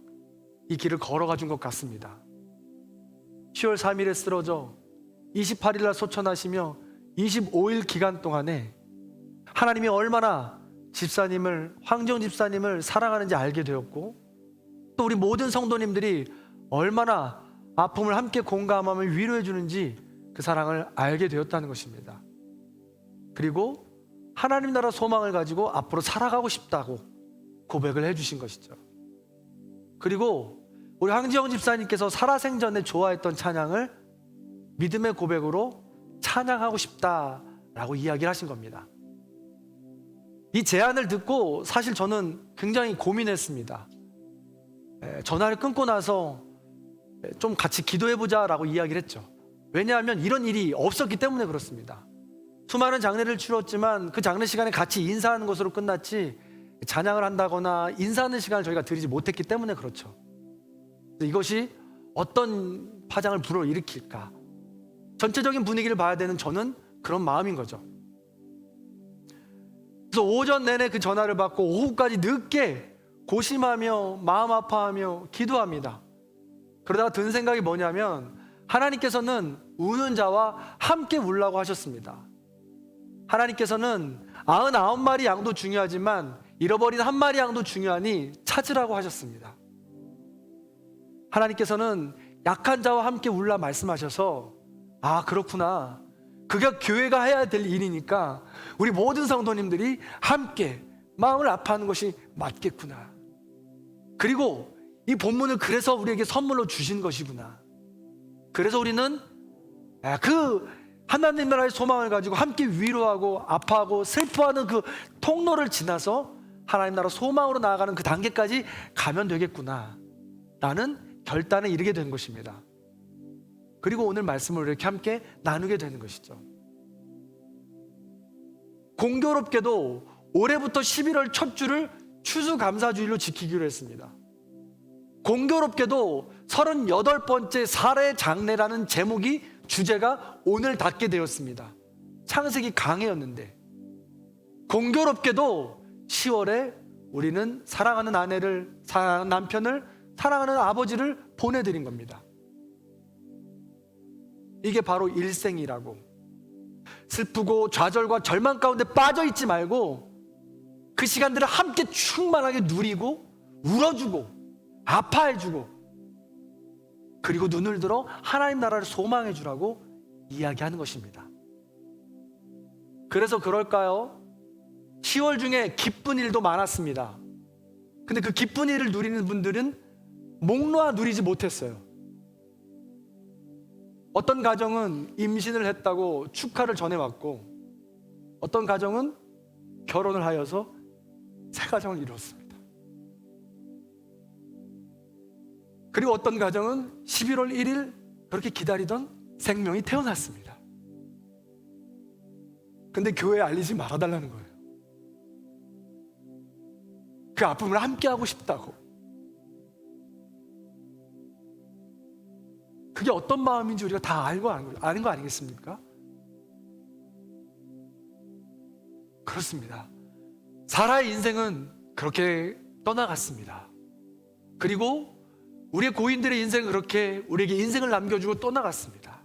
이 길을 걸어가 준 것 같습니다. 10월 3일에 쓰러져 28일 날 소천하시며 25일 기간 동안에 하나님이 얼마나 집사님을, 황정 집사님을 사랑하는지 알게 되었고, 또 우리 모든 성도님들이 얼마나 아픔을 함께 공감하며 위로해 주는지 그 사랑을 알게 되었다는 것입니다. 그리고 하나님 나라 소망을 가지고 앞으로 살아가고 싶다고 고백을 해주신 것이죠. 그리고 우리 황지영 집사님께서 살아생전에 좋아했던 찬양을 믿음의 고백으로 찬양하고 싶다라고 이야기를 하신 겁니다. 이 제안을 듣고 사실 저는 굉장히 고민했습니다. 전화를 끊고 나서 좀 같이 기도해보자라고 이야기를 했죠. 왜냐하면 이런 일이 없었기 때문에 그렇습니다. 수많은 장례를 치렀지만 그 장례 시간에 같이 인사하는 것으로 끝났지 찬양을 한다거나 인사하는 시간을 저희가 드리지 못했기 때문에 그렇죠. 이것이 어떤 파장을 불어일으킬까? 전체적인 분위기를 봐야 되는 저는 그런 마음인 거죠. 그래서 오전 내내 그 전화를 받고 오후까지 늦게 고심하며 마음 아파하며 기도합니다. 그러다가 든 생각이 뭐냐면 하나님께서는 우는 자와 함께 울라고 하셨습니다. 하나님께서는 99마리 양도 중요하지만 잃어버린 한 마리 양도 중요하니 찾으라고 하셨습니다. 하나님께서는 약한 자와 함께 울라 말씀하셔서 아 그렇구나, 그게 교회가 해야 될 일이니까 우리 모든 성도님들이 함께 마음을 아파하는 것이 맞겠구나. 그리고 이 본문을 그래서 우리에게 선물로 주신 것이구나. 그래서 우리는 그 하나님 나라의 소망을 가지고 함께 위로하고 아파하고 슬퍼하는 그 통로를 지나서 하나님 나라 소망으로 나아가는 그 단계까지 가면 되겠구나 라는 결단에 이르게 된 것입니다. 그리고 오늘 말씀을 이렇게 함께 나누게 되는 것이죠. 공교롭게도 올해부터 11월 첫 주를 추수감사주일로 지키기로 했습니다. 공교롭게도 38번째 살해 장례라는 제목이 주제가 오늘 닿게 되었습니다. 창세기 강해였는데 공교롭게도 10월에 우리는 사랑하는 아내를, 사랑하는 남편을, 사랑하는 아버지를 보내드린 겁니다. 이게 바로 일생이라고. 슬프고 좌절과 절망 가운데 빠져있지 말고 그 시간들을 함께 충만하게 누리고 울어주고 아파해주고 그리고 눈을 들어 하나님 나라를 소망해주라고 이야기하는 것입니다. 그래서 그럴까요? 10월 중에 기쁜 일도 많았습니다. 근데 그 기쁜 일을 누리는 분들은 목 놓아 누리지 못했어요. 어떤 가정은 임신을 했다고 축하를 전해왔고, 어떤 가정은 결혼을 하여서 새 가정을 이루었습니다. 그리고 어떤 가정은 11월 1일 그렇게 기다리던 생명이 태어났습니다. 근데 교회에 알리지 말아달라는 거예요. 그 아픔을 함께 하고 싶다고. 그게 어떤 마음인지 우리가 다 아는 거 아니겠습니까? 그렇습니다. 사라의 인생은 그렇게 떠나갔습니다. 그리고 우리의 고인들의 인생은 그렇게 우리에게 인생을 남겨주고 떠나갔습니다.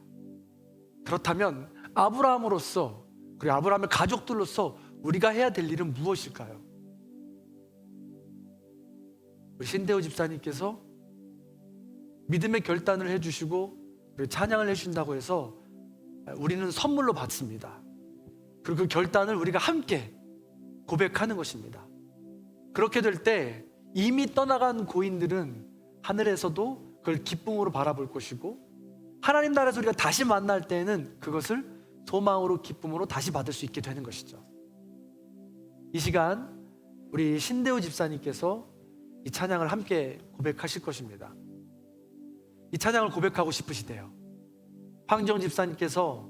그렇다면 아브라함으로서, 그리고 아브라함의 가족들로서 우리가 해야 될 일은 무엇일까요? 우리 신대호 집사님께서 믿음의 결단을 해주시고 찬양을 해주신다고 해서 우리는 선물로 받습니다. 그리고 그 결단을 우리가 함께 고백하는 것입니다. 그렇게 될 때 이미 떠나간 고인들은 하늘에서도 그걸 기쁨으로 바라볼 것이고, 하나님 나라에서 우리가 다시 만날 때에는 그것을 소망으로, 기쁨으로 다시 받을 수 있게 되는 것이죠. 이 시간 우리 신대우 집사님께서 이 찬양을 함께 고백하실 것입니다. 이 찬양을 고백하고 싶으시대요. 황정 집사님께서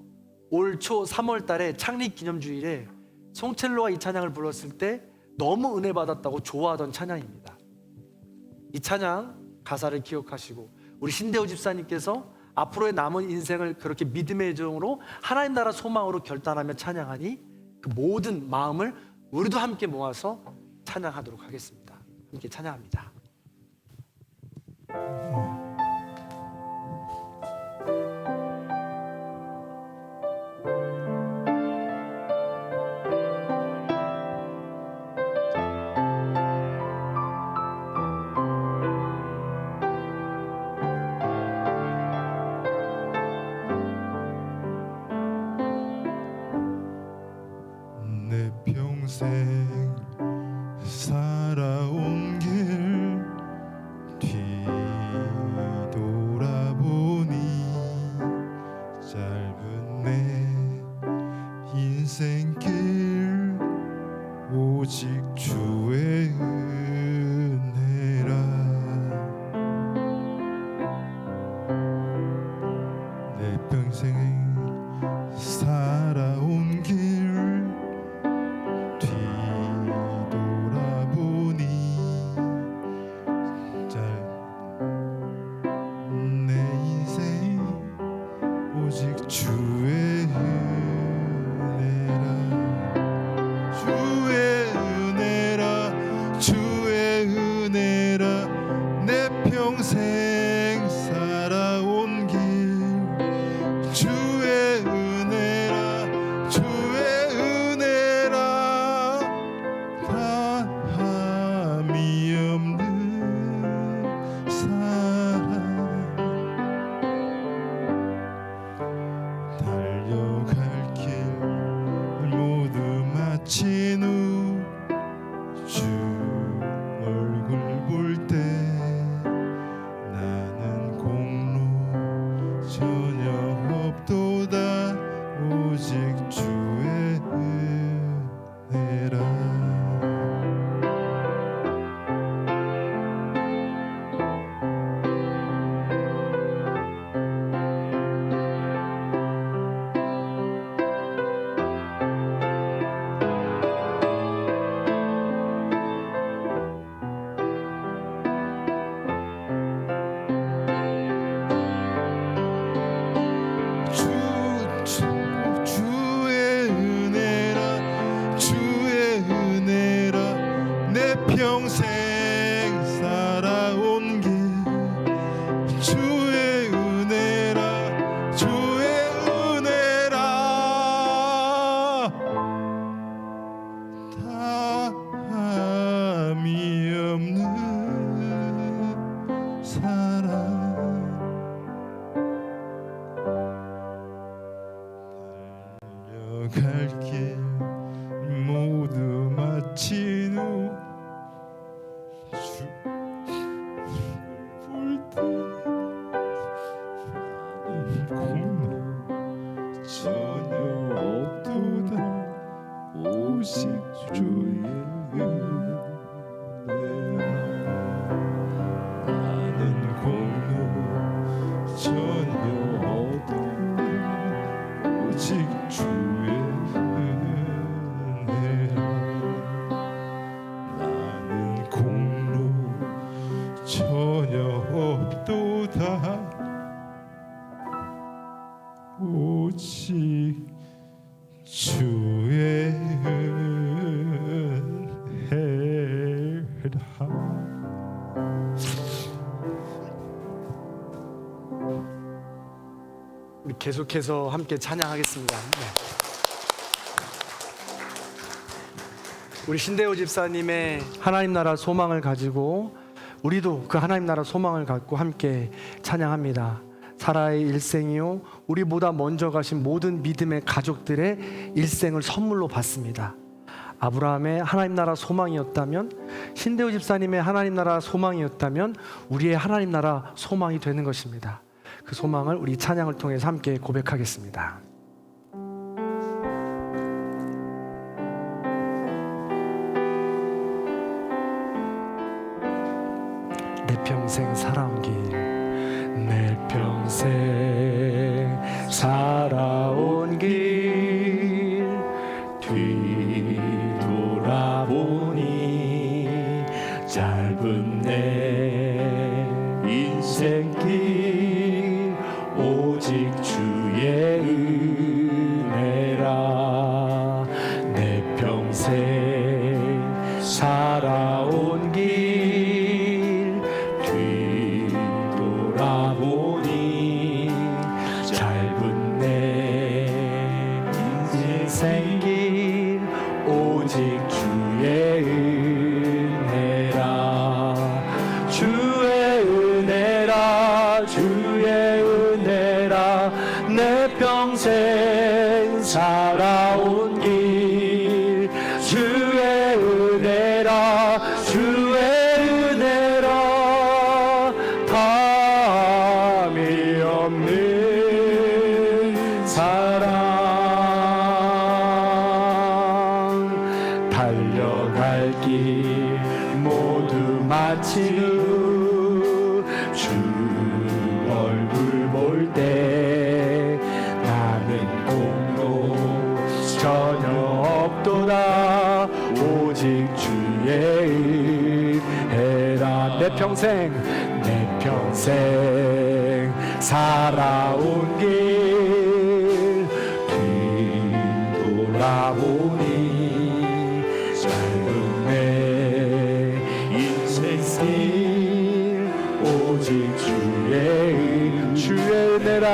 올 초 3월 달에 창립 기념주일에 송첼로가 이 찬양을 불렀을 때 너무 은혜 받았다고 좋아하던 찬양입니다. 이 찬양 가사를 기억하시고 우리 신대호 집사님께서 앞으로의 남은 인생을 그렇게 믿음의 정으로 하나님 나라 소망으로 결단하며 찬양하니 그 모든 마음을 우리도 함께 모아서 찬양하도록 하겠습니다. 함께 찬양합니다. 내 평생 살아온 길 뒤돌아보니 짧은 내 인생길 오직 주의 은혜라. 내 평생 살아온 길 뒤돌아보니 짧은 내 인생 오직 주의 은혜라. 주의 은혜라. 주의 은혜라. 내 평생 살아온 길 주의 은혜라. 주의 은혜라. 다함이 없는 사랑 달려갈 길 모두 마친 후 주 얼굴 볼 때 나는 공로 전혀 없도다 오직 주의 은혜라. 주의 은혜라. 주의 은혜라. 내 평생 살아온 길 주의 은혜라. 주의 은혜라. 다함이 없는 사랑 오직 주의 은혜라. 우리 계속해서 함께 찬양하겠습니다. 네. 우리 신대호 집사님의 하나님 나라 소망을 가지고 우리도 그 하나님 나라 소망을 갖고 함께 찬양합니다. 사라의 일생이요 우리보다 먼저 가신 모든 믿음의 가족들의 일생을 선물로 받습니다. 아브라함의 하나님 나라 소망이었다면, 신대호 집사님의 하나님 나라 소망이었다면 우리의 하나님 나라 소망이 되는 것입니다. 그 소망을 우리 찬양을 통해서 함께 고백하겠습니다. 내 평생 살아온 길, 내 평생 살아온 길 뒤돌아보니 짧은 내 인생길 오직 주의 은혜라. 내 평생 살아온 길 뒤돌아보니 짧은 내 인생길 오직 주의 은혜라. 주의 은혜라 주의 은혜라. 내 평생 살아온 길 주의 은혜라 주의 은혜라. 담이 없는 사랑 달려갈 길 모두 마친 후 주 얼굴 볼 때 나는 공로 전혀 없도다. 오직 주의 은혜라. 내 평생 살아온 길 뒤돌아보니 짧은 내 인생길 오직 주의 은혜라.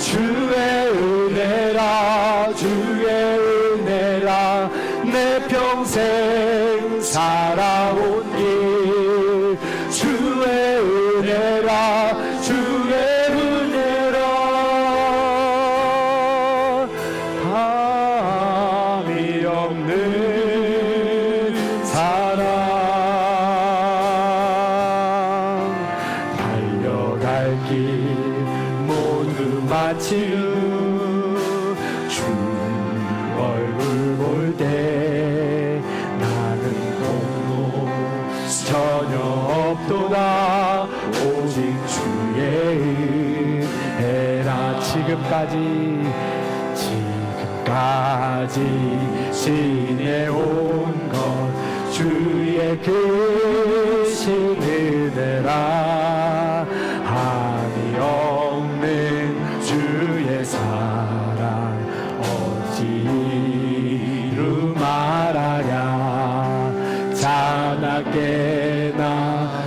주의 은혜라 주의 은혜라. 내 평생 살아온 길 주의 은혜라 주의 은혜라. 담이 없는 사랑 달려갈 길 모두 마친 후 주 얼굴 볼 때 나는 공로 전혀 없도다. 오직 주의 은혜라. 지금까지 지내온 것 주의 크신 은혜라. 한이 없는 주의 사랑 어찌로 말하랴. 자나깨나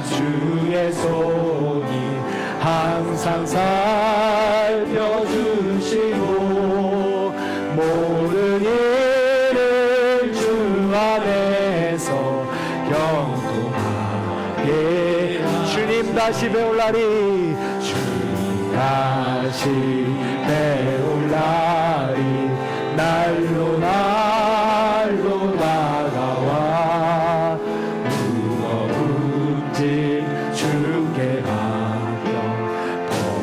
주의 손이 항상 살펴주시고 모든 일을 주 안에서 경통하게. 주님 다시 배울라니 주님 다시 배울라니 날로 다가와 무거운 짐 주께 맡겨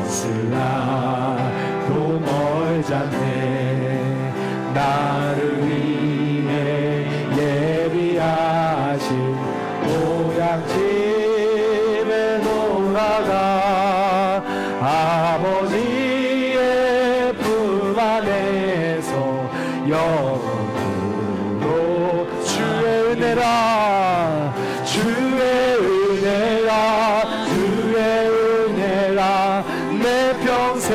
벗으라도 멀잖네. 나를 위해 예비하신 고향집에 돌아가 아버지의 품 안에서 영원토록 주의 은혜라 주의 은혜라 주의 은혜라. 내 평생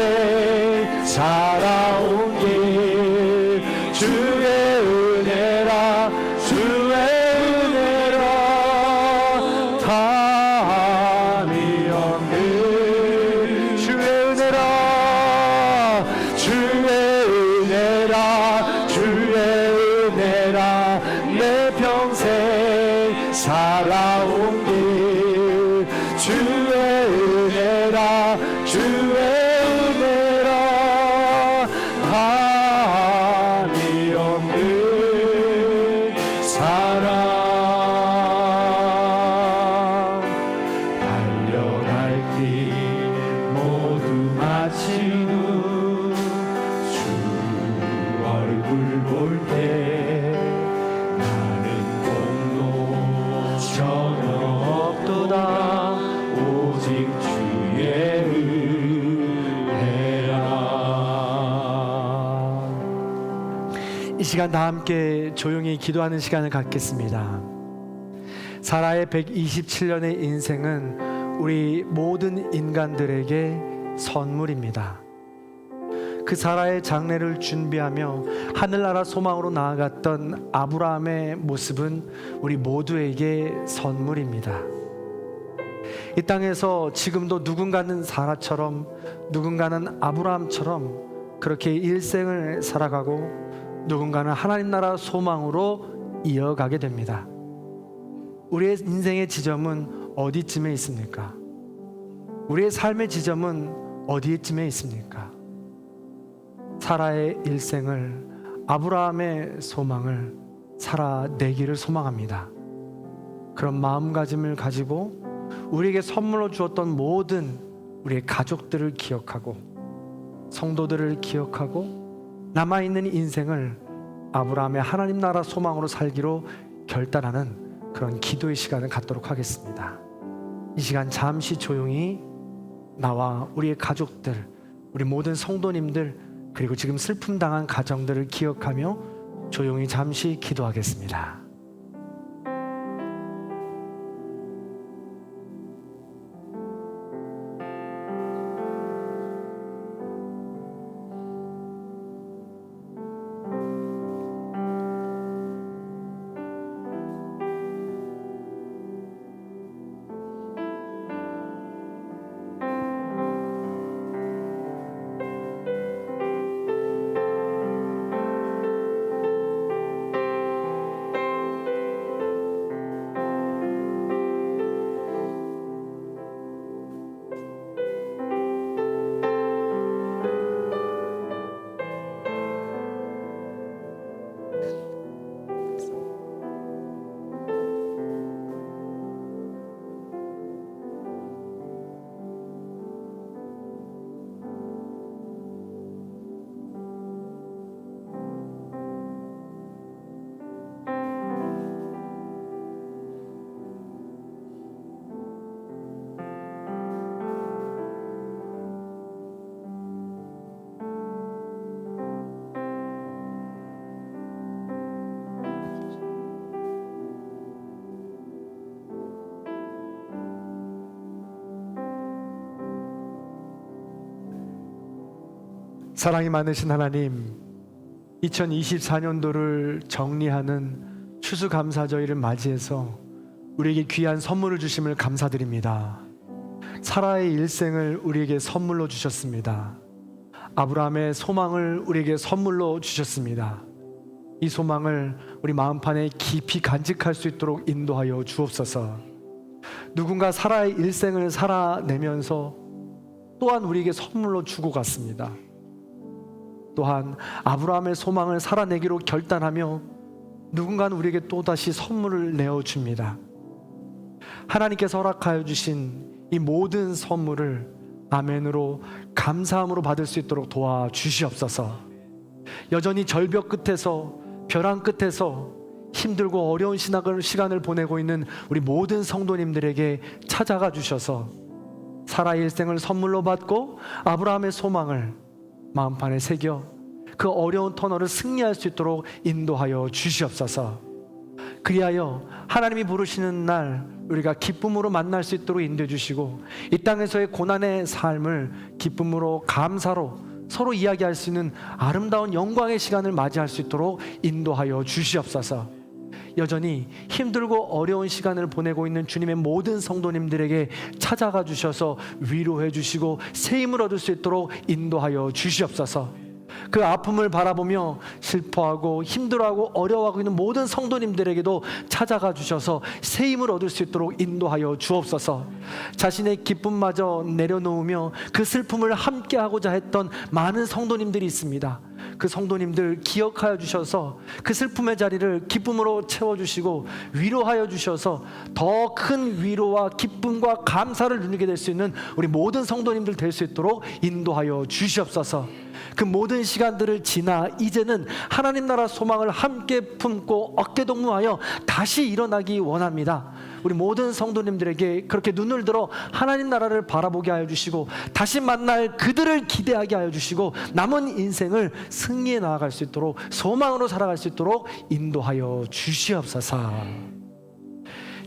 살아온 길 주의 은혜라 주의 은혜라 담이 없는 주의 은혜라 주의 은혜라 주의 은혜라 내 평생 살아온 길 주의 은혜라 주의 은혜라 한이 없는 사랑 달려갈 길 모두 마친 후 주 얼굴 볼 때 나는 공로 전혀 없도다 오직 주의 은혜라. 이 시간 다 함께 조용히 기도하는 시간을 갖겠습니다. 사라의 127년의 인생은 우리 모든 인간들에게 선물입니다. 그 사라의 장례를 준비하며 하늘나라 소망으로 나아갔던 아브라함의 모습은 우리 모두에게 선물입니다. 이 땅에서 지금도 누군가는 사라처럼 누군가는 아브라함처럼 그렇게 일생을 살아가고 누군가는 하나님 나라 소망으로 이어가게 됩니다. 우리의 인생의 지점은 어디쯤에 있습니까? 우리의 삶의 지점은 어디쯤에 있습니까? 사라의 일생을 아브라함의 소망을 살아내기를 소망합니다. 그런 마음가짐을 가지고 우리에게 선물로 주었던 모든 우리의 가족들을 기억하고 성도들을 기억하고 남아있는 인생을 아브라함의 하나님 나라 소망으로 살기로 결단하는 그런 기도의 시간을 갖도록 하겠습니다. 이 시간 잠시 조용히 나와 우리의 가족들, 우리 모든 성도님들 그리고 지금 슬픔 당한 가정들을 기억하며 조용히 잠시 기도하겠습니다. 사랑이 많으신 하나님, 2024년도를 정리하는 추수감사절을 맞이해서 우리에게 귀한 선물을 주심을 감사드립니다. 사라의 일생을 우리에게 선물로 주셨습니다. 아브라함의 소망을 우리에게 선물로 주셨습니다. 이 소망을 우리 마음판에 깊이 간직할 수 있도록 인도하여 주옵소서. 누군가 사라의 일생을 살아내면서 또한 우리에게 선물로 주고 갔습니다. 또한 아브라함의 소망을 살아내기로 결단하며 누군가는 우리에게 또다시 선물을 내어줍니다. 하나님께서 허락하여 주신 이 모든 선물을 아멘으로 감사함으로 받을 수 있도록 도와주시옵소서. 여전히 절벽 끝에서 벼랑 끝에서 힘들고 어려운 시간을 보내고 있는 우리 모든 성도님들에게 찾아가 주셔서 사라의 일생을 선물로 받고 아브라함의 소망을 마음판에 새겨 그 어려운 터널을 승리할 수 있도록 인도하여 주시옵소서. 그리하여 하나님이 부르시는 날 우리가 기쁨으로 만날 수 있도록 인도해 주시고 이 땅에서의 고난의 삶을 기쁨으로 감사로 서로 이야기할 수 있는 아름다운 영광의 시간을 맞이할 수 있도록 인도하여 주시옵소서. 여전히 힘들고 어려운 시간을 보내고 있는 주님의 모든 성도님들에게 찾아가 주셔서 위로해 주시고 새 힘을 얻을 수 있도록 인도하여 주시옵소서. 그 아픔을 바라보며 슬퍼하고 힘들어하고 어려워하고 있는 모든 성도님들에게도 찾아가 주셔서 새 힘을 얻을 수 있도록 인도하여 주옵소서. 자신의 기쁨마저 내려놓으며 그 슬픔을 함께하고자 했던 많은 성도님들이 있습니다. 그 성도님들 기억하여 주셔서 그 슬픔의 자리를 기쁨으로 채워주시고 위로하여 주셔서 더 큰 위로와 기쁨과 감사를 누리게 될 수 있는 우리 모든 성도님들 될 수 있도록 인도하여 주시옵소서. 그 모든 시간들을 지나 이제는 하나님 나라 소망을 함께 품고 어깨동무하여 다시 일어나기 원합니다. 우리 모든 성도님들에게 그렇게 눈을 들어 하나님 나라를 바라보게 하여 주시고 다시 만날 그들을 기대하게 하여 주시고 남은 인생을 승리해 나아갈 수 있도록 소망으로 살아갈 수 있도록 인도하여 주시옵소서.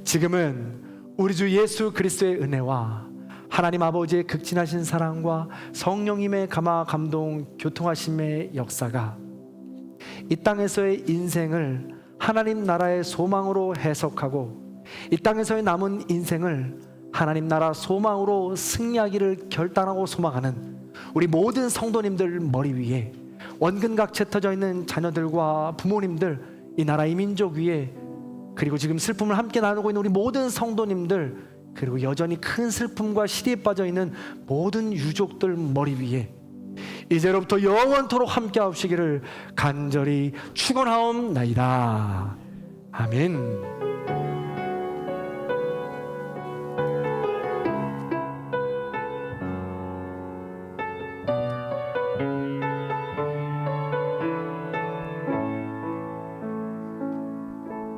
지금은 우리 주 예수 그리스도의 은혜와 하나님 아버지의 극진하신 사랑과 성령님의 감화 감동 교통하심의 역사가 이 땅에서의 인생을 하나님 나라의 소망으로 해석하고 이 땅에서의 남은 인생을 하나님 나라 소망으로 승리하기를 결단하고 소망하는 우리 모든 성도님들 머리 위에 원근각체 터져 있는 자녀들과 부모님들, 이 나라 이 민족 위에, 그리고 지금 슬픔을 함께 나누고 있는 우리 모든 성도님들, 그리고 여전히 큰 슬픔과 시리에 빠져 있는 모든 유족들 머리 위에 이제로부터 영원토록 함께 하시기를 간절히 축원하옵나이다. 아멘.